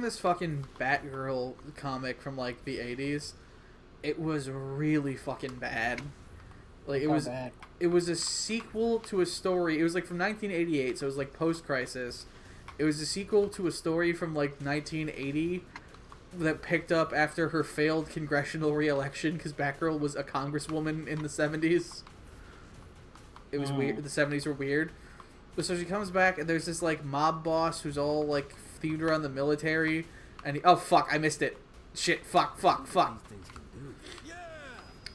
this fucking Batgirl comic from like the 80s, it was really fucking bad. Like it was a sequel to a story. It was like from 1988, so it was like post-crisis. It was a sequel to a story from like 1980 that picked up after her failed congressional re-election because Batgirl was a congresswoman in the 70s. It was weird. The 70s were weird. But so she comes back and there's this like mob boss who's all like themed around the military, and oh fuck, I missed it. Shit, fuck.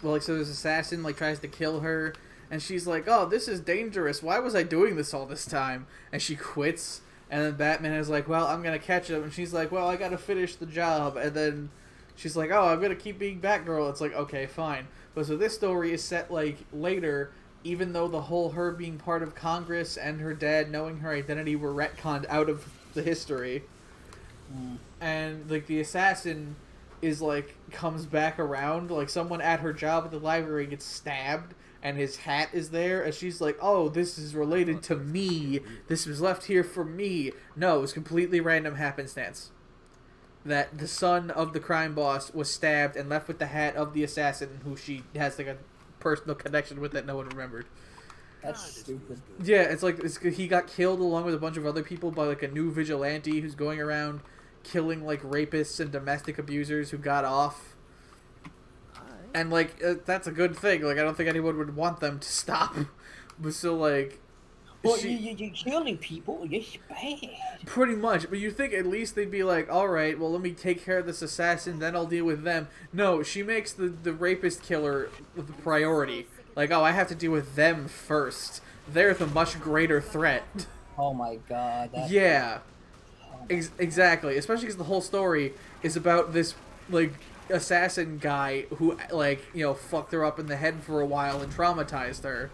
Well, like, so this assassin, like, tries to kill her, and she's like, oh, this is dangerous, why was I doing this all this time? And she quits, and then Batman is like, well, I'm gonna catch him, and she's like, well, I gotta finish the job, and then she's like, oh, I'm gonna keep being Batgirl. It's like, okay, fine. But so this story is set, like, later, even though the whole her being part of Congress and her dad knowing her identity were retconned out of the history. And, like, the assassin is like comes back around, like someone at her job at the library gets stabbed and his hat is there, and she's like, oh, this is related to me, this was left here for me. No, it was completely random happenstance that the son of the crime boss was stabbed and left with the hat of the assassin who she has like a personal connection with that no one remembered. That's stupid. Yeah, it's like he got killed along with a bunch of other people by like a new vigilante who's going around killing like rapists and domestic abusers who got off, and like that's a good thing. Like I don't think anyone would want them to stop. But so like, well, you're killing people. It's bad. Pretty much, but you think at least they'd be like, all right, well let me take care of this assassin, then I'll deal with them. No, she makes the rapist killer the priority. Like, oh, I have to deal with them first. They're the much greater threat. Oh my god. Yeah. Exactly, especially because the whole story is about this like assassin guy who like, you know, fucked her up in the head for a while and traumatized her.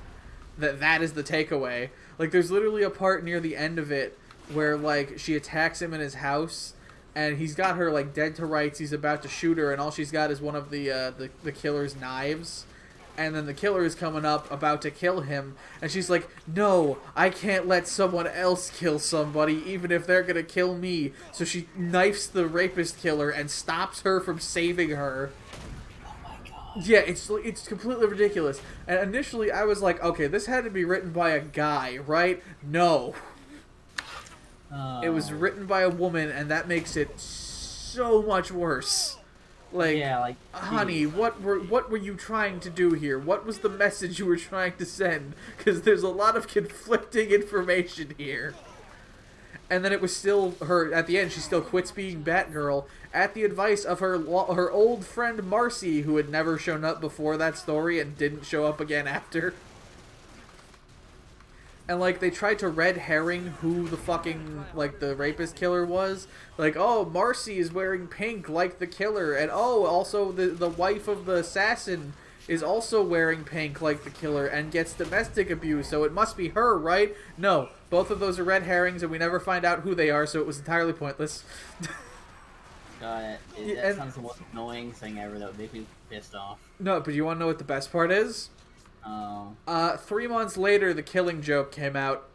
That is the takeaway. Like there's literally a part near the end of it where like she attacks him in his house and he's got her like dead to rights. He's about to shoot her and all she's got is one of the killer's knives. And then the killer is coming up, about to kill him, and she's like, no, I can't let someone else kill somebody, even if they're gonna kill me. So she knifes the rapist killer and stops her from saving her. Oh my god. Yeah, it's completely ridiculous. And initially I was like, okay, this had to be written by a guy, right? No. It was written by a woman, and that makes it so much worse. Like, yeah, like, honey, what were you trying to do here? What was the message you were trying to send? Because there's a lot of conflicting information here. And then it was still her, at the end, she still quits being Batgirl at the advice of her old friend Marcy, who had never shown up before that story and didn't show up again after. And, like, they tried to red herring who the fucking, like, the rapist killer was. Like, oh, Marcy is wearing pink like the killer. And, oh, also the wife of the assassin is also wearing pink like the killer and gets domestic abuse, so it must be her, right? No, both of those are red herrings, and we never find out who they are, so it was entirely pointless. Got it. That sounds the most annoying thing ever. That would make me pissed off. No, but you want to know what the best part is? Oh. 3 months later, The Killing Joke came out.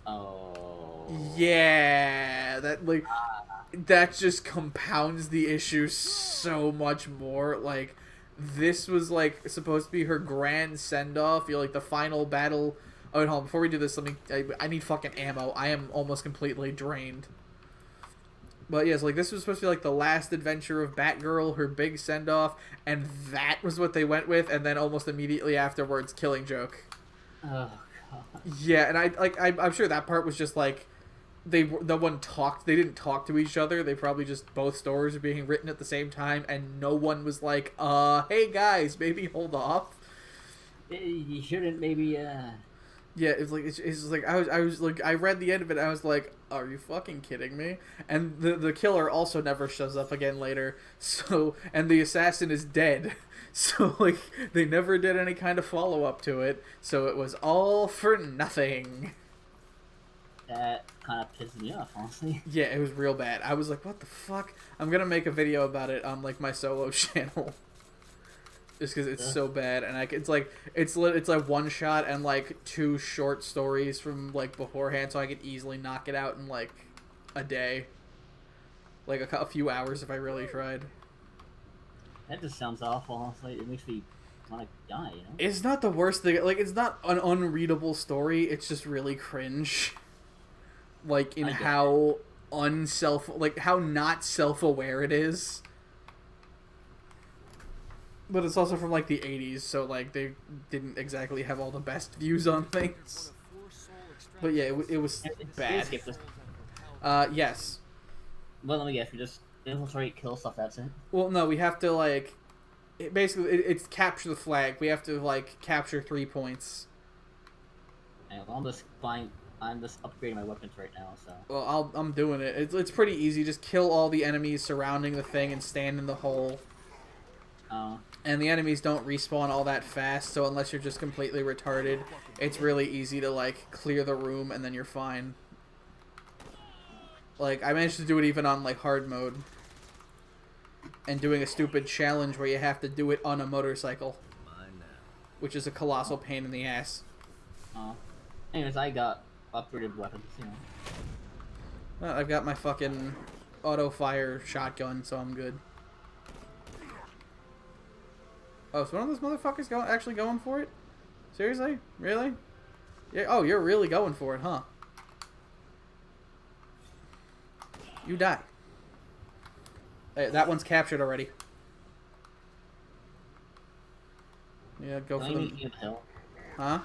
Oh. Yeah, that just compounds the issue so much more. Like, this was like supposed to be her grand send-off. You're like the final battle. Oh, wait, hold on. Before we do this, I need fucking ammo. I am almost completely drained. But yes, like this was supposed to be like the last adventure of Batgirl, her big send-off, and that was what they went with. And then almost immediately afterwards, Killing Joke. Oh god. Yeah, and I'm sure that part was just like they didn't talk to each other. They probably just both stories were being written at the same time, and no one was like, hey guys, maybe hold off. You shouldn't maybe Yeah, it's like I was like, I read the end of it and I was like, are you fucking kidding me? And the killer also never shows up again later. So, and the assassin is dead. So like they never did any kind of follow up to it. So it was all for nothing. That kind of pisses me off, honestly. Yeah, it was real bad. I was like, what the fuck? I'm gonna make a video about it on like my solo channel. Just because it's so bad, and it's like one shot and like 2 short stories from like beforehand, so I could easily knock it out in like a day. like a few hours if I really tried. That just sounds awful, honestly. It makes me want to die, you know? It's not the worst thing. Like, it's not an unreadable story. It's just really cringe. Like, in how how not self-aware it is. But it's also from, like, the 80s, so, like, they didn't exactly have all the best views on things. But yeah, it was bad. Yes. Well, let me guess, we just infiltrate, kill stuff, that's it? Well, no, we have to, like... It's capture the flag. We have to, like, capture 3 points. And I'm just upgrading my weapons right now, so... Well, I'm doing it. It's pretty easy. Just kill all the enemies surrounding the thing and stand in the hole. And the enemies don't respawn all that fast, so unless you're just completely retarded, it's really easy to, like, clear the room and then you're fine. Like, I managed to do it even on, like, hard mode. And doing a stupid challenge where you have to do it on a motorcycle. Which is a colossal pain in the ass. Anyways, I got upgraded weapons, you know. Well, I've got my fucking auto-fire shotgun, so I'm good. Oh, so one of those motherfuckers actually going for it? Seriously? Really? Yeah. Oh, you're really going for it, huh? You die. Hey, that one's captured already. Yeah, go for them. King of the Hill. Huh?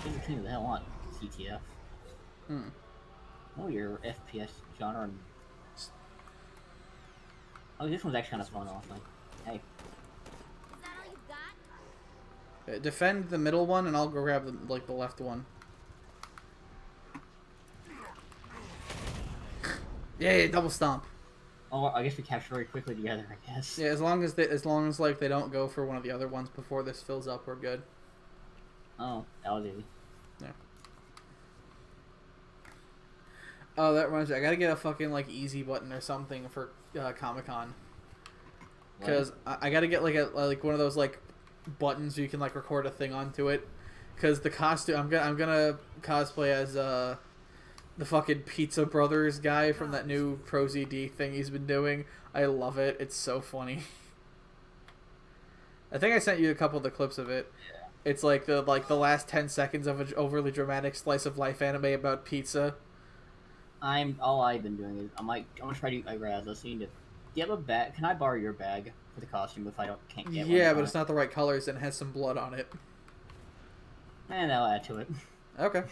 King of the Hill on CTF. Oh, your FPS genre. And... Oh, this one's actually kind of fun, honestly. Hey. Defend the middle one, and I'll go grab the left one. Yeah, double stomp. Oh, I guess we capture very quickly together, I guess. Yeah, as long as like they don't go for one of the other ones before this fills up, we're good. Oh, that was easy. Yeah. Oh, that reminds me. I gotta get a fucking like easy button or something for Comic-Con. Because I gotta get like one of those like buttons so you can like record a thing onto it. Because the costume, I'm gonna cosplay as the fucking Pizza Brothers guy from that new Pro ZD thing he's been doing. I love it. It's so funny. I think I sent you a couple of the clips of it. Yeah. It's like the last 10 seconds of an overly dramatic slice of life anime about pizza. All I've been doing is I'm gonna try to I was listening to. Do you have a bag? Can I borrow your bag for the costume if I can't get one? Yeah, but it's not the right colors and it has some blood on it. And I'll add to it. Okay.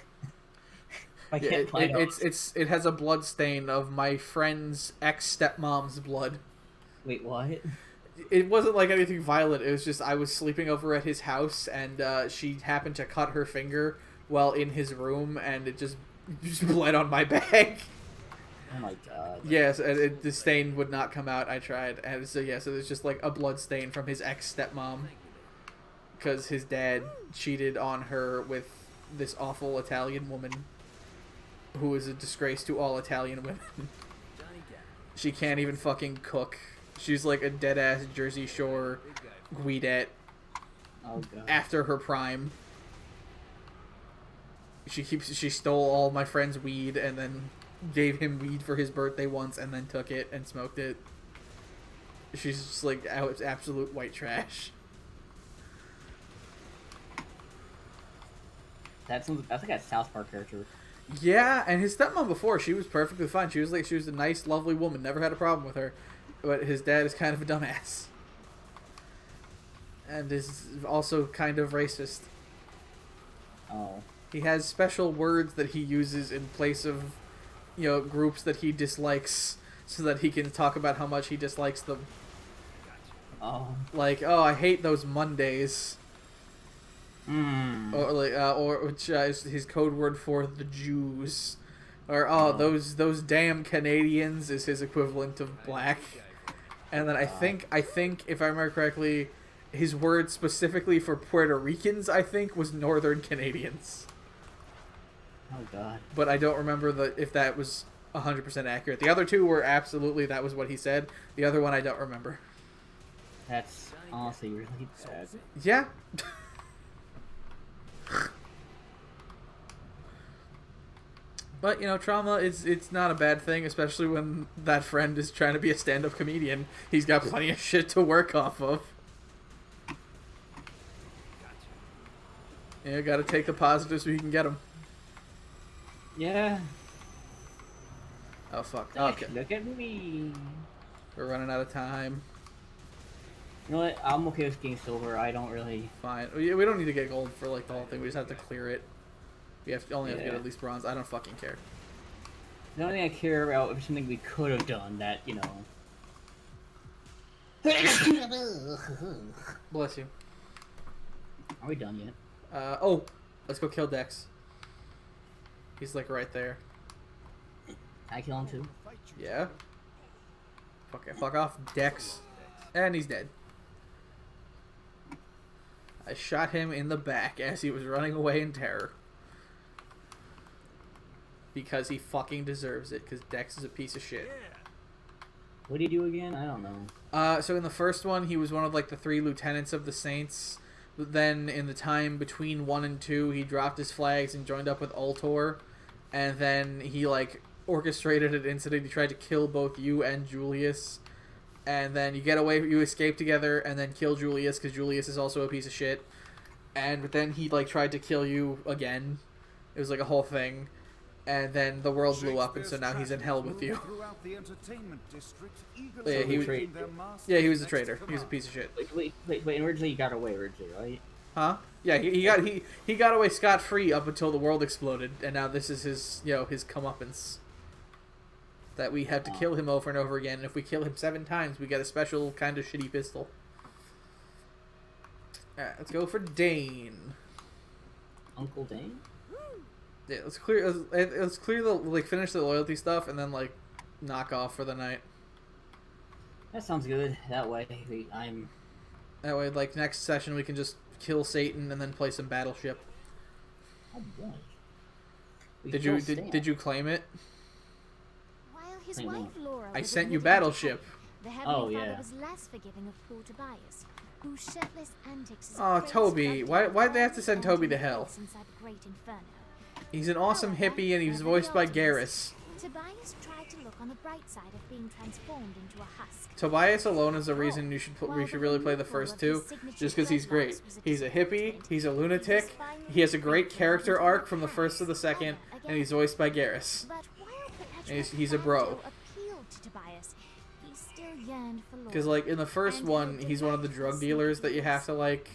It has a blood stain of my friend's ex-stepmom's blood. Wait, what? It wasn't like anything violent. It was just I was sleeping over at his house and she happened to cut her finger while in his room and it just bled on my bag. Oh my god. Yes, the stain would not come out. I tried, and so yeah, so there's just like a blood stain from his ex-stepmom because his dad cheated on her with this awful Italian woman who is a disgrace to all Italian women. She can't even fucking cook. She's like a dead-ass Jersey Shore Guidette after her prime. She stole all my friend's weed and then gave him weed for his birthday once and then took it and smoked it. She's just like absolute white trash. That's like a South Park character. Yeah, and his stepmom before, she was perfectly fine. She was a nice, lovely woman. Never had a problem with her. But his dad is kind of a dumbass. And is also kind of racist. Oh. He has special words that he uses in place of, groups that he dislikes so that he can talk about how much he dislikes them. Oh. Like, oh, I hate those Mondays. Or which is his code word for the Jews. Or those damn Canadians is his equivalent of black. And then I think if I remember correctly, his word specifically for Puerto Ricans I think was Northern Canadians. Oh god. But I don't remember if that was 100% accurate. The other two were absolutely that was what he said. The other one I don't remember. That's honestly really bad. Yeah. But, you know, trauma, it's not a bad thing, especially when that friend is trying to be a stand-up comedian. He's got plenty of shit to work off of. Yeah, gotta take the positives so you can get them. Yeah. Oh, fuck. Okay. Look at me. We're running out of time. You know what? I'm okay with getting silver. I don't really... Fine. We don't need to get gold for, like, the whole thing. We just have to clear it. We only have to get at least bronze. I don't fucking care. The only thing I care about is something we could have done that, you know... Bless you. Are we done yet? Oh, let's go kill Dex. He's like right there. I kill him too. Yeah. Fuck off, Dex. And he's dead. I shot him in the back as he was running away in terror. Because he fucking deserves it, because Dex is a piece of shit. What did he do again? I don't know. So in the first one, he was one of like the 3 lieutenants of the Saints. But then in the time between 1 and 2, he dropped his flags and joined up with Ultor. And then he like orchestrated an incident. He tried to kill both you and Julius. And then you get away, you escape together, and then kill Julius, because Julius is also a piece of shit. And then he like tried to kill you again. It was like a whole thing. And then the world blew up, and so now he's in hell with you. Yeah, he was a traitor. He was a piece of shit. Wait, originally he got away, right? Huh? Yeah, he got away scot-free up until the world exploded, and now this is his, you know, his comeuppance. That we have to kill him over and over again, and if we kill him 7 times, we get a special kind of shitty pistol. Alright, let's go for Dane. Uncle Dane? Yeah, let's clear the, like, finish the loyalty stuff, and then, like, knock off for the night. That sounds good. That way, That way, like, next session we can just kill Satan and then play some Battleship. Oh boy. Did you claim it? While his wife Laura I was sent you admitted Battleship. the Heavenly Father was less forgiving of poor Tobias, whose shirtless antics Oh, Toby. Why'd they have to send Toby to hell? inside the Great Inferno. He's an awesome hippie, and he's voiced by Garrus. Tobias tried to look on the bright side of being transformed into a husk. Tobias alone is the reason we should really play the first 2, just because he's great. He's a hippie, he's a lunatic, he has a great character arc from the first to the second, and he's voiced by Garrus. And he's a bro. Because, like, in the first one, he's one of the drug dealers that you have to, like,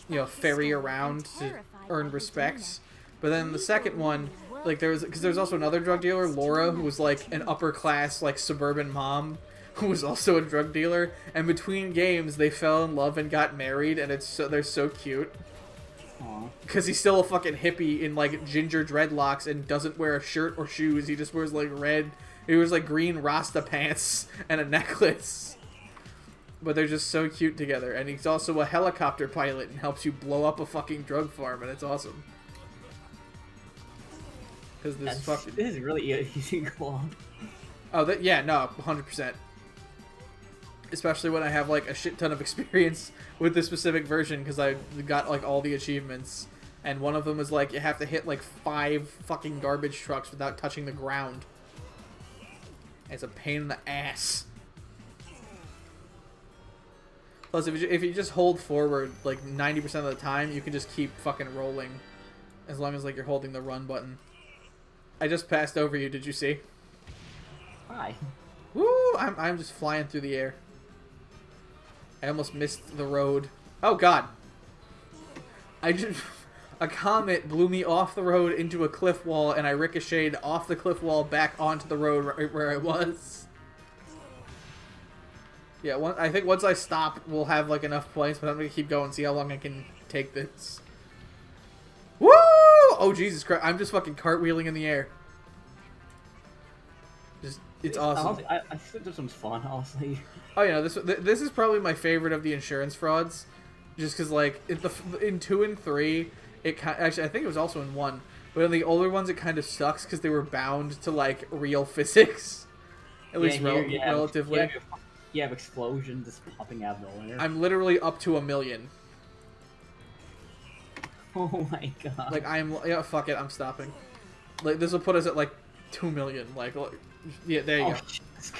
you know, ferry around to earn respect. But then the second one, like, because there's also another drug dealer, Laura, who was, like, an upper-class, like, suburban mom, who was also a drug dealer, and between games, they fell in love and got married, and they're so cute. Because he's still a fucking hippie in, like, ginger dreadlocks and doesn't wear a shirt or shoes, he just wears, like, he wears, like, green Rasta pants and a necklace. But they're just so cute together, and he's also a helicopter pilot and helps you blow up a fucking drug farm, and it's awesome. Because this is really easy to go on. Oh, yeah, no, 100%. Especially when I have, like, a shit ton of experience with this specific version, because I got, like, all the achievements. And one of them is, like, you have to hit, like, 5 fucking garbage trucks without touching the ground. It's a pain in the ass. Plus, if you just hold forward, like, 90% of the time, you can just keep fucking rolling. As long as, like, you're holding the run button. I just passed over you, did you see? Hi. Woo! I'm just flying through the air. I almost missed the road. Oh, God. A comet blew me off the road into a cliff wall, and I ricocheted off the cliff wall back onto the road right where I was. Yeah, I think once I stop, we'll have, like, enough points, but I'm gonna keep going, see how long I can take this. Woo! Oh, Jesus Christ. I'm just fucking cartwheeling in the air. It's awesome. I think this one's fun, honestly. Oh, yeah, this is probably my favorite of the insurance frauds. Just because, like, in 2 and 3, actually, I think it was also in 1. But in the older ones, it kind of sucks because they were bound to, like, real physics. At least relatively. You have explosions just popping out of nowhere. I'm literally up to 1 million. Oh my god. Like, yeah, fuck it, I'm stopping. Like, this will put us at, like, 2 million. Like yeah, there you go. Jesus.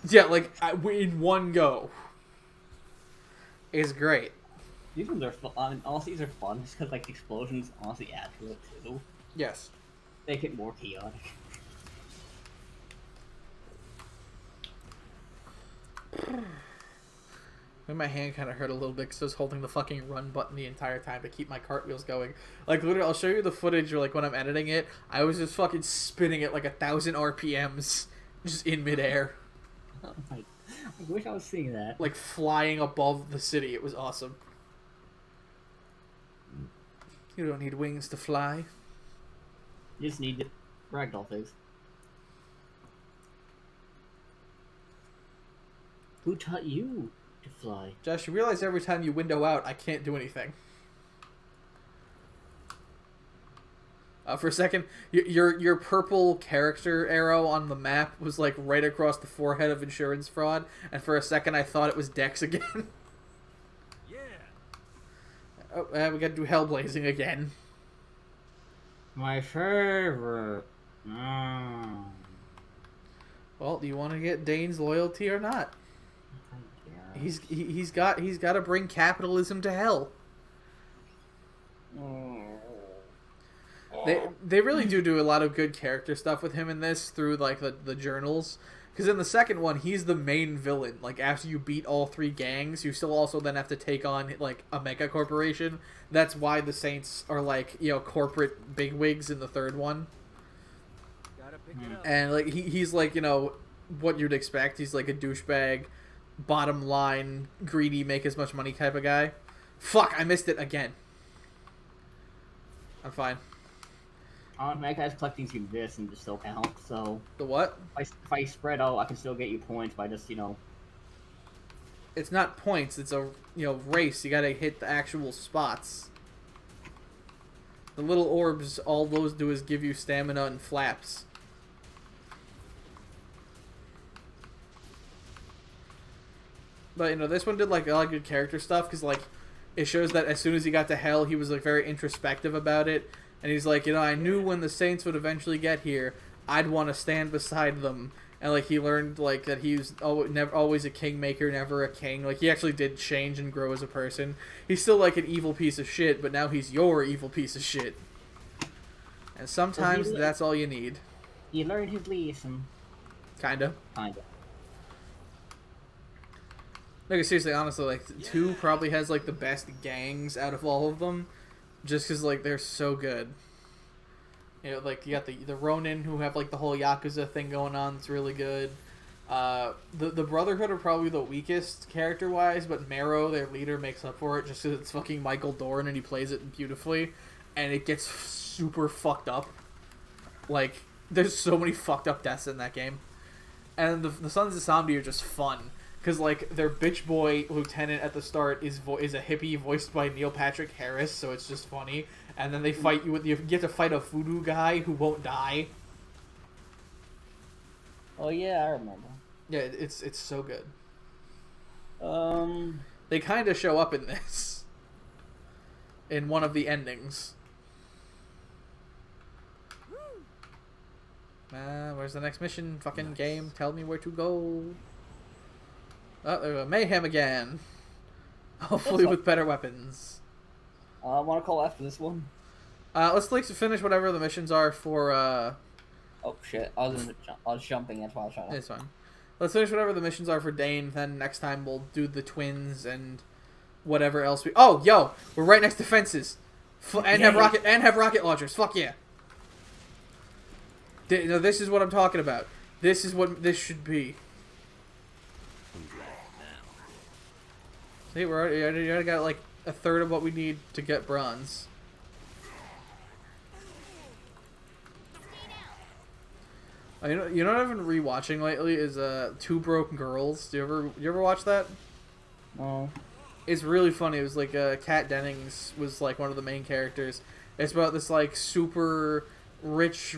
Yeah, like, in one go. It's great. These ones are fun. Honestly, these are fun just because, like, the explosions honestly add to it, too. Yes. Make it more chaotic. My hand kind of hurt a little bit because I was holding the fucking run button the entire time to keep my cartwheels going. Like, literally, I'll show you the footage, or, like, when I'm editing it, I was just fucking spinning it like 1,000 RPMs just in midair. I wish I was seeing that. Like, flying above the city. It was awesome. You don't need wings to fly. You just need ragdoll things. Who taught you to fly? Josh, you realize every time you window out, I can't do anything. For a second, your purple character arrow on the map was like right across the forehead of insurance fraud, and for a second I thought it was Dex again. Yeah. Oh, we gotta do Hellblazing again. My favorite. Mm. Well, do you want to get Dane's loyalty or not? I guess. He's got to bring capitalism to hell. They really do a lot of good character stuff with him in this through like the journals. Because in the second one, he's the main villain. Like, after you beat all 3 gangs, you still also then have to take on, like, a mega corporation. That's why the Saints are, like, you know, corporate bigwigs in the third one. Gotta pick it up. And, like, he's, like, you know, what you'd expect. He's, like, a douchebag, bottom line, greedy, make as much money type of guy. Fuck, I missed it again. I'm fine. My guy's collecting you this and just still count, so... The what? If I spread out, I can still get you points by just, you know... It's not points, it's a, you know, race. You gotta hit the actual spots. The little orbs, all those do is give you stamina and flaps. But, you know, this one did, like, a lot of good character stuff, because, like, it shows that as soon as he got to hell, he was, like, very introspective about it. And he's like, you know, I knew when the Saints would eventually get here, I'd want to stand beside them. And, like, he learned, like, that he was always a kingmaker, never a king. Like, he actually did change and grow as a person. He's still, like, an evil piece of shit, but now he's your evil piece of shit. And sometimes that's all you need. He learned his lesson. Kinda. Kinda. Like, seriously, honestly, like, 2 probably has, like, the best gangs out of all of them. Just because, like, they're so good. You know, like, you got the Ronin, who have, like, the whole Yakuza thing going on. It's really good. The Brotherhood are probably the weakest character-wise, but Marrow, their leader, makes up for it just because it's fucking Michael Dorn and he plays it beautifully. And it gets super fucked up. Like, there's so many fucked up deaths in that game. And the Sons of Samdi are just fun. Because, like, their bitch boy lieutenant at the start is a hippie voiced by Neil Patrick Harris, so it's just funny. And then they fight you you get to fight a voodoo guy who won't die. Oh yeah, I remember. Yeah, it's so good. They They kind of show up in this. In one of the endings. Where's the next mission? Fucking game. Tell me where to go. Mayhem again. Hopefully with better weapons. I want to call after this one. Let's finish whatever the missions are for, Oh shit, I was jumping, that's why I was trying to... It's fine. Let's finish whatever the missions are for Dane, then next time we'll do the twins and whatever else we... Oh, yo! We're right next to fences! Have rocket launchers, fuck yeah! No, this is what I'm talking about. This is what this should be. See, we already got like a third of what we need to get bronze. You know what I've been rewatching lately is Two Broke Girls. Do you ever watch that? No. It's really funny. It was like Kat Dennings was like one of the main characters. It's about this like super rich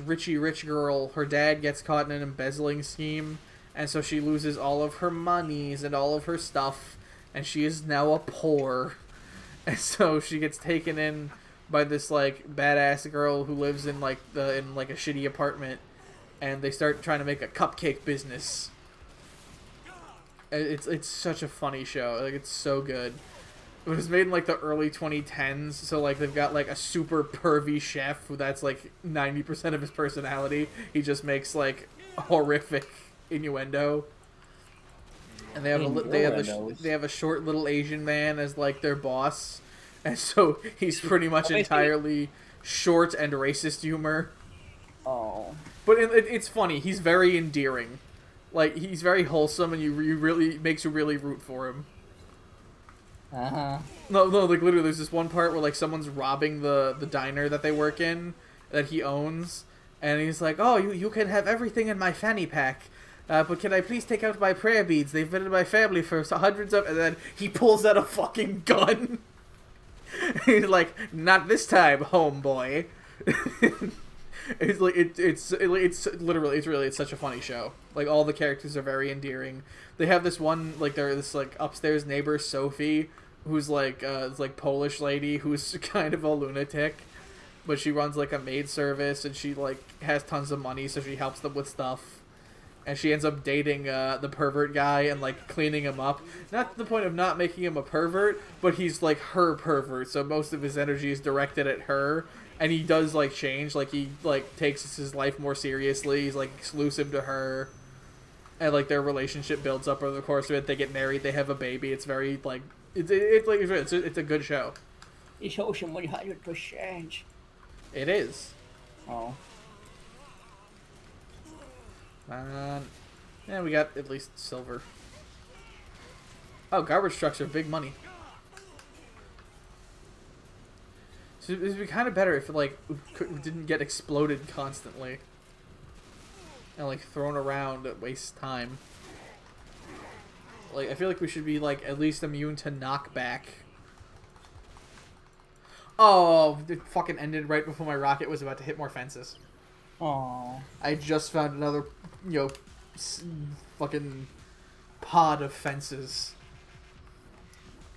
girl. Her dad gets caught in an embezzling scheme, and so she loses all of her monies and all of her stuff, and she is now a poor. And so she gets taken in by this like badass girl who lives in like a shitty apartment, and they start trying to make a cupcake business. It's such a funny show. Like, it's so good. It was made in like the early 2010s, so like they've got like a super pervy chef who that's like 90% of his personality. He just makes like horrific innuendo. And they have a short little Asian man as like their boss, and so he's pretty much entirely short and racist humor. Oh, but it's funny. He's very endearing, like he's very wholesome, and you really makes you really root for him. No, like literally, there's this one part where like someone's robbing the diner that they work in that he owns, and he's like, "Oh, you can have everything in my fanny pack. But can I please take out my prayer beads? They've been in my family for hundreds of..." And then he pulls out a fucking gun. He's like, "Not this time, homeboy." It's like it's such a funny show. Like, all the characters are very endearing. They have this one, like, this like upstairs neighbor, Sophie, who's like this like Polish lady who's kind of a lunatic, but she runs like a maid service, and she like has tons of money, so she helps them with stuff. And she ends up dating the pervert guy and, like, cleaning him up. Not to the point of not making him a pervert, but he's, like, her pervert. So most of his energy is directed at her. And he does, like, change. Like, he, like, takes his life more seriously. He's, like, exclusive to her. And, like, their relationship builds up over the course of it. They get married. They have a baby. It's very, like... It's a good show. It's ocean 100%. It is. Oh. Yeah, we got at least silver. Oh, garbage trucks are big money. So it would be kind of better if it, like, didn't get exploded constantly. And, like, thrown around at waste time. Like, I feel like we should be, like, at least immune to knockback. Oh, it fucking ended right before my rocket was about to hit more fences. Oh. I just found another, fucking pod of fences.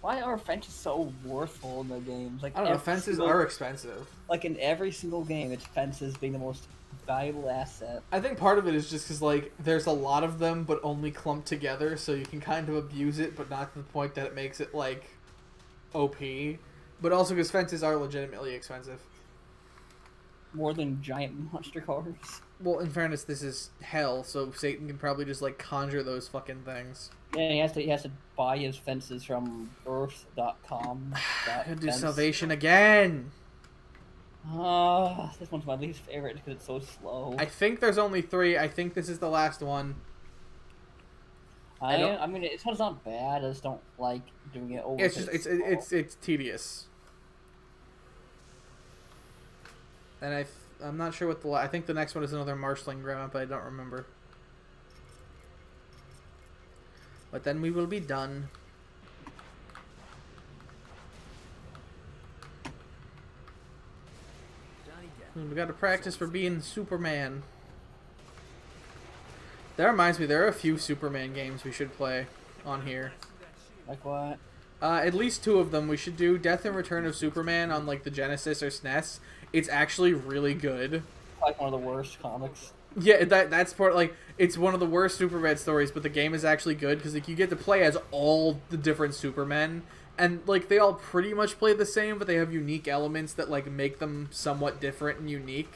Why are fences so worthful in the games? Like, I don't know, fences are expensive. Like, in every single game, it's fences being the most valuable asset. I think part of it is just because, like, there's a lot of them, but only clumped together, so you can kind of abuse it, but not to the point that it makes it, like, OP. But also because fences are legitimately expensive. More than giant monster cars. Well, in fairness, this is hell, so Satan can probably just, like, conjure those fucking things. Yeah, he has to buy his fences from earth.com. Gotta do salvation again! This one's my least favorite because it's so slow. I think there's only 3. I think this is the last one. I mean, this one's not bad. I just don't like doing it over. It's tedious. And I'm not sure what I think the next one is another marshalling ground, but I don't remember. But then we will be done. We got to practice for being Superman. That reminds me, there are a few Superman games we should play on here. Like what? At least 2 of them. We should do Death and Return of Superman on, like, the Genesis or SNES. It's actually really good. Like one of the worst comics. Yeah, that's part, like, it's one of the worst Superman stories, but the game is actually good because, like, you get to play as all the different Supermen, and, like, they all pretty much play the same, but they have unique elements that, like, make them somewhat different and unique.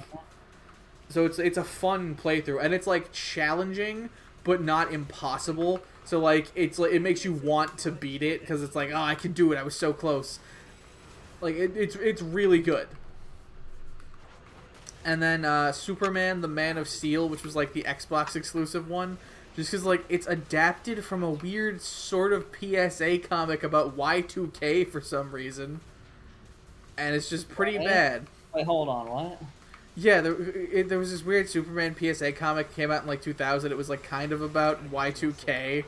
So it's a fun playthrough, and it's, like, challenging, but not impossible. So, like, it makes you want to beat it because it's like, oh, I can do it. I was so close. Like, it's really good. And then Superman, the Man of Steel, which was, like, the Xbox exclusive one. Just because, like, it's adapted from a weird sort of PSA comic about Y2K for some reason. And it's just pretty bad. Wait, hold on, what? Yeah, there was this weird Superman PSA comic came out in, like, 2000. It was, like, kind of about Y2K.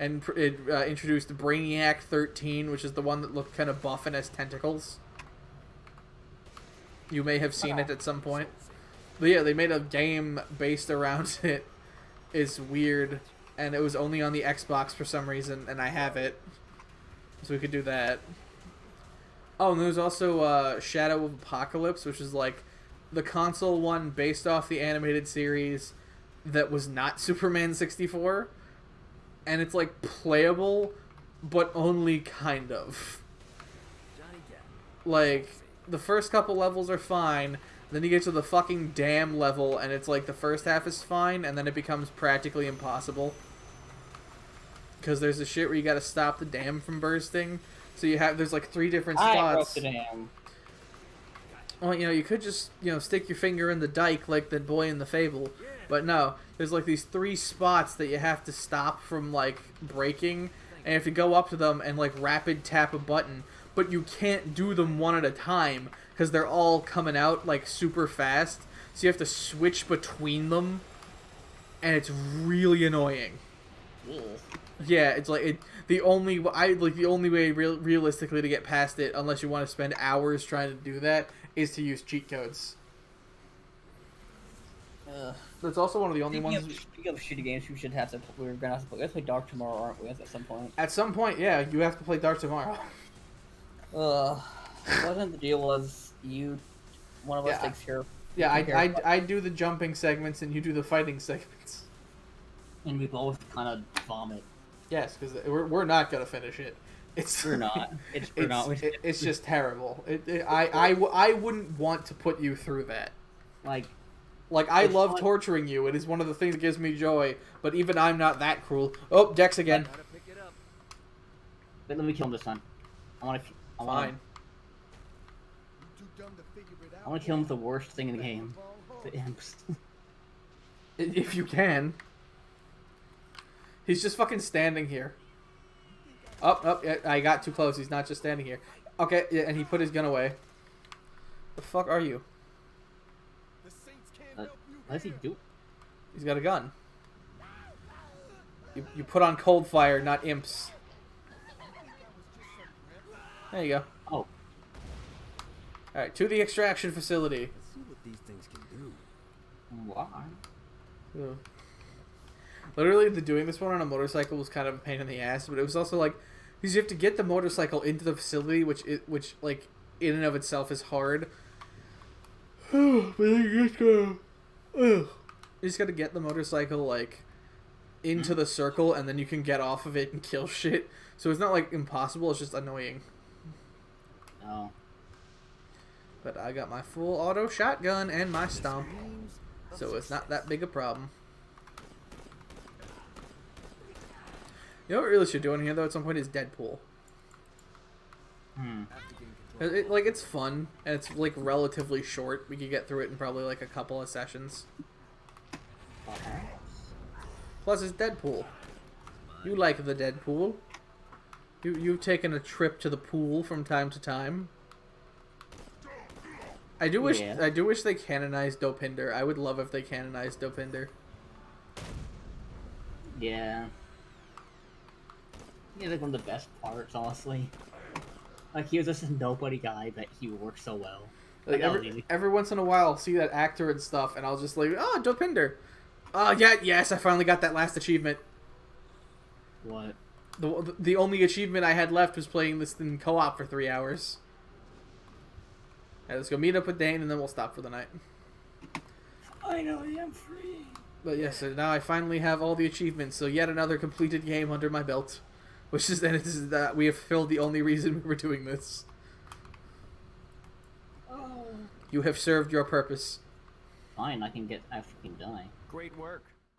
And it introduced Brainiac 13, which is the one that looked kind of buff and has tentacles. You may have seen it at some point. But yeah, they made a game based around it. It's weird. And it was only on the Xbox for some reason, and I have it. So we could do that. Oh, and there's also Shadow of Apocalypse, which is like the console one based off the animated series that was not Superman 64. And it's like playable, but only kind of. Johnny Depp. Like, the first couple levels are fine, then you get to the fucking dam level, and it's like the first half is fine, and then it becomes practically impossible. Because there's a shit where you gotta stop the dam from bursting. So there's like 3 different spots. I broke the dam. Well, you could just, stick your finger in the dike like the boy in the fable. But no, there's like these 3 spots that you have to stop from, like, breaking. And you have to go up to them and, like, rapid tap a button. But you can't do them one at a time, because they're all coming out, like, super fast. So you have to switch between them. And it's really annoying. Ugh. Yeah, it's like the only way realistically to get past it, unless you want to spend hours trying to do that, is to use cheat codes. That's also one of the only ones. Speaking of shitty games, we're gonna have to play. Let's play Dark tomorrow, aren't we? At some point. At some point, yeah, you have to play Dark tomorrow. Wasn't the deal was one of us takes care of. Yeah, I do the jumping segments and you do the fighting segments. And we both kind of vomit. Yes, because we're not gonna finish it. We're not. It's just terrible. I wouldn't want to put you through that. Like I love torturing you. It is one of the things that gives me joy. But even I'm not that cruel. Oh, Dex again. Gotta pick it up. Let me kill him this time. Fine. I want to kill him with the worst thing in the game. The imps. If you can. He's just fucking standing here. Oh, yeah, I got too close. He's not just standing here. Okay, yeah, and he put his gun away. The fuck are you? What does he do? He's got a gun. You put on cold fire, not imps. There you go. Oh. Alright, to the extraction facility. Let's see what these things can do. Why? Ugh. Literally, doing this one on a motorcycle was kind of a pain in the ass, but it was also like, because you have to get the motorcycle into the facility, which like in and of itself is hard. But you just gotta get the motorcycle like into the circle, and then you can get off of it and kill shit. So it's not like impossible; it's just annoying. No. But I got my full auto shotgun and my stomp, so it's not that big a problem. You know what we really should do in here, though, at some point, is Deadpool. It's fun, and it's, like, relatively short. We could get through it in probably, like, a couple of sessions. Plus, it's Deadpool. You like the Deadpool. You've taken a trip to the pool from time to time. I do wish they canonized Dopinder. I would love if they canonized Dopinder. Yeah. He's like one of the best parts, honestly. Like, he was just a nobody guy, but he worked so well. Like, every once in a while, I'll see that actor and stuff, and I'll just like, oh, Dopinder. Yes, I finally got that last achievement. What? The only achievement I had left was playing this in co-op for 3 hours. Alright, let's go meet up with Dane, and then we'll stop for the night. Finally, I'm free. But yes, so now I finally have all the achievements, so yet another completed game under my belt. Which is that we have fulfilled the only reason we were doing this. Oh. You have served your purpose. Fine, I can die. Great work.